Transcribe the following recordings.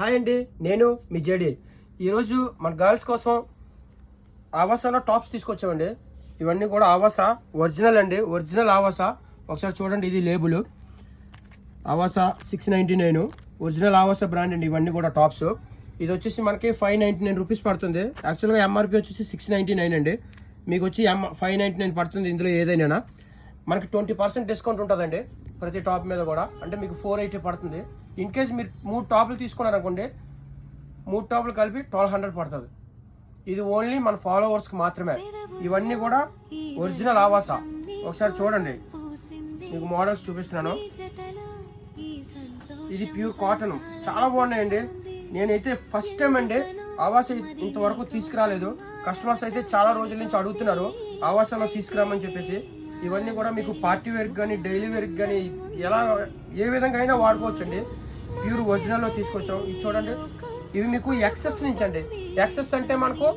Hi అండి, నేను మీ JD. ఈరోజు మన గర్ల్స్ కోసం ఆవాసాలో టాప్స్ తీసుకొచ్చామండి. ఇవన్నీ కూడా ఆవాసా ఒరిజినల్ అండి, ఒరిజినల్ ఆవాసా. ఒకసారి చూడండి, ఇది label Avaasa 699 original Avaasa brand అండి. ఇవన్నీ కూడా టాప్స్. ఇది వచ్చేసి మనకి 599 రూపీస్ పడుతుంది. యాక్చువల్గా ఎంఆర్పి వచ్చేసి 699 అండి. మీకు వచ్చి 599 పడుతుంది. ఇందులో ఏదైనా మనకి 20% డిస్కౌంట్ ఉంటుందండి ప్రతి టాప్ మీద కూడా. అంటే మీకు 480 పడుతుంది. ఇన్ కేస్ మీరు 3 టాపులు తీసుకున్నారనుకోండి, 3 టాపులు కలిపి 1200 పడుతుంది. ఇది ఓన్లీ మన ఫాలోవర్స్కి మాత్రమే. ఇవన్నీ కూడా ఒరిజినల్ ఆవాసా. ఒకసారి చూడండి, మీకు మోడల్స్ చూపిస్తున్నాను. ఇది ప్యూర్ కాటన్, చాలా బాగున్నాయండి. నేనైతే ఫస్ట్ టైం అండి ఆవాసా ఇంతవరకు తీసుకురాలేదు. కస్టమర్స్ అయితే చాలా రోజుల నుంచి అడుగుతున్నారు ఆవాసాలో తీసుకురామని చెప్పేసి. ఇవన్నీ కూడా మీకు పార్టీ వేర్కి కానీ డైలీ వేర్కి కానీ ఏ విధంగా అయినా వాడుకోవచ్చు అండి. ప్యూర్ ఒరిజినల్లో తీసుకొచ్చాం. ఇది చూడండి, ఇవి మీకు ఎక్సెస్ నుంచి అండి. ఎక్సెస్ అంటే మనకు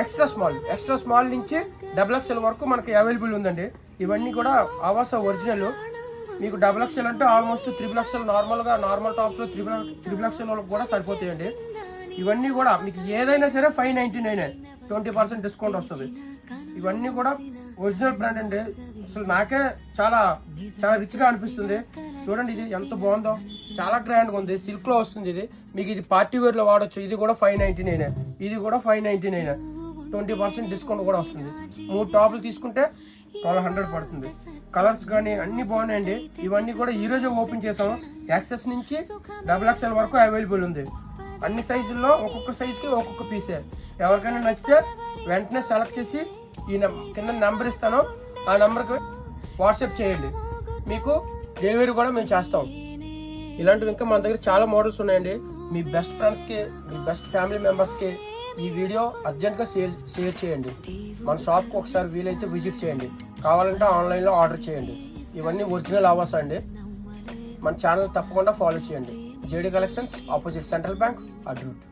ఎక్స్ట్రా స్మాల్ నుంచి XXL వరకు మనకి అవైలబుల్ ఉందండి. ఇవన్నీ కూడా ఆవాసా ఒరిజినల్. మీకు XXL అంటే ఆల్మోస్ట్ XXL నార్మల్ టాప్స్లో XXL కూడా సరిపోతాయండి. ఇవన్నీ కూడా మీకు ఏదైనా సరే 599, 20% డిస్కౌంట్ వస్తుంది. ఇవన్నీ కూడా ఒరిజినల్ బ్రాండ్ అండి. అసలు నాకే చాలా చాలా రిచ్గా అనిపిస్తుంది. చూడండి, ఇది ఎంత బాగుందో, చాలా గ్రాండ్గా ఉంది. సిల్క్లో వస్తుంది. ఇది మీకు ఇది పార్టీ వేర్లో వాడచ్చు. ఇది కూడా 599, ఇది కూడా 599, 20% డిస్కౌంట్ కూడా వస్తుంది. 3 టాపులు తీసుకుంటే 1200 పడుతుంది. కలర్స్ కానీ అన్నీ బాగున్నాయండి. ఇవన్నీ కూడా ఈరోజే ఓపెన్ చేసాము. XS నుంచి XXL వరకు అవైలబుల్ ఉంది. అన్ని సైజుల్లో ఒక్కొక్క సైజుకి ఒక్కొక్క పీసే. ఎవరికైనా నచ్చితే వెంటనే సెలెక్ట్ చేసి ఈ కింద నెంబర్ ఇస్తాను, ఆ నెంబర్కి వాట్సాప్ చేయండి. మీకు డెలివరీ కూడా మేము చేస్తాం. ఇలాంటివి ఇంకా మన దగ్గర చాలా మోడల్స్ ఉన్నాయండి. మీ బెస్ట్ ఫ్రెండ్స్కి, మీ బెస్ట్ ఫ్యామిలీ మెంబర్స్కి ఈ వీడియో అర్జెంట్గా షేర్ చేయండి. మన షాప్కి ఒకసారి వీలైతే విజిట్ చేయండి. కావాలంటే ఆన్లైన్లో ఆర్డర్ చేయండి. ఇవన్నీ ఒరిజినల్ ఆవాసా అండి. మన ఛానల్ తప్పకుండా ఫాలో చేయండి. JD collections, opposite central bank, అడ్రూట్.